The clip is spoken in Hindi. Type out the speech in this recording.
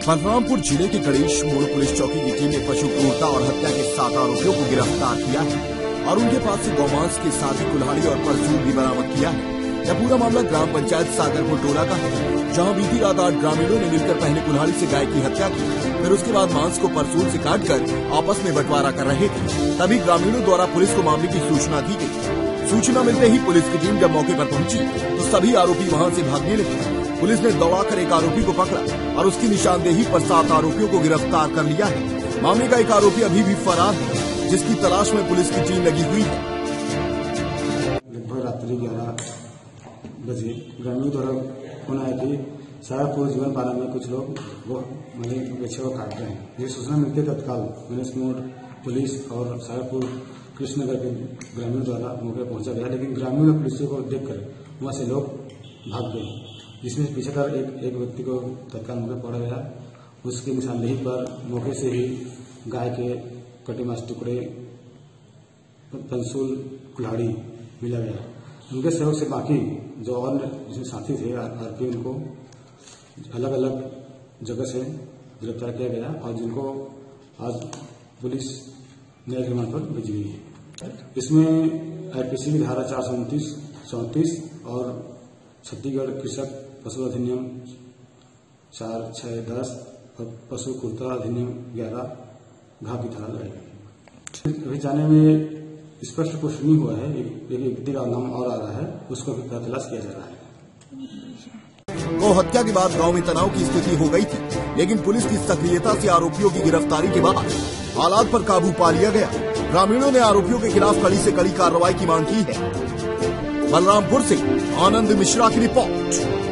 बलरामपुर जिले के गणेश मोड़ पुलिस चौकी की टीम ने पशु क्रूरता और हत्या के 7 आरोपियों को गिरफ्तार किया है और उनके पास से गौमांस के साथ ही कुल्हाड़ी और परचून भी बरामद किया है। यह पूरा मामला ग्राम पंचायत सागरपुर टोला का है, जहां बीती रात 8 ग्रामीणों ने मिलकर पहले कुल्हाड़ी से गाय की हत्या की, फिर उसके बाद मांस को परचून से काटकर आपस में बंटवारा कर रहे थे। तभी ग्रामीणों द्वारा पुलिस को मामले की सूचना दी गई। सूचना मिलते ही पुलिस की टीम जब मौके पर पहुंची तो सभी आरोपी वहां से भागने लगे। पुलिस ने दौड़ाकर एक आरोपी को पकड़ा और उसकी निशानदेही पर 7 आरोपियों को गिरफ्तार कर लिया है। मामले का एक आरोपी अभी भी फरार है, जिसकी तलाश में पुलिस की टीम लगी हुई है। लगभग रात्रि 11 बजे ग्रामीणों द्वारा फोन आया कि सागरपुर जीवन पालन में कुछ लोग वो बच्चे को काट रहे हैं। ये सूचना मिलते तत्काल गणेश मोड़ पुलिस और सागरपुर कृष्णनगर के ग्रामीणों द्वारा मौके पहुंचा गया, लेकिन ग्रामीणों पुलिस को देखकर वहां से लोग भाग गए, जिसमें पीछे कर एक व्यक्ति को तत्काल मौके पकड़ा गया। उसकी निशानदेही पर मौके से ही गाय के कटे मांस टुकड़े, पंसूल, कुल्हाड़ी मिला गया। उनके सहयोग से बाकी जो और जिसमें साथी थे आरोपी, उनको अलग अलग जगह से गिरफ्तार किया गया और जिनको आज पुलिस न्यायिक रिमांड पर भेजी गई है। इसमें आईपीसी की धारा 429, 34 और छत्तीसगढ़ कृषक पशु अधिनियम 4, 6, 10 और पशु क्रूरता अधिनियम 11 घाव की धारा लगाई गई। अभी जाने में स्पष्ट पुष्टि नहीं हुआ है, एक व्यक्ति का नाम और आ रहा है, उसको भी तलाश किया जा रहा है। गौ हत्या के बाद गांव में तनाव की स्थिति हो गई थी, लेकिन पुलिस की सक्रियता से आरोपियों की गिरफ्तारी के बाद हालात पर काबू पा लिया गया। ग्रामीणों ने आरोपियों के खिलाफ कड़ी से कड़ी कार्रवाई की मांग की है। बलरामपुर से आनंद मिश्रा की रिपोर्ट।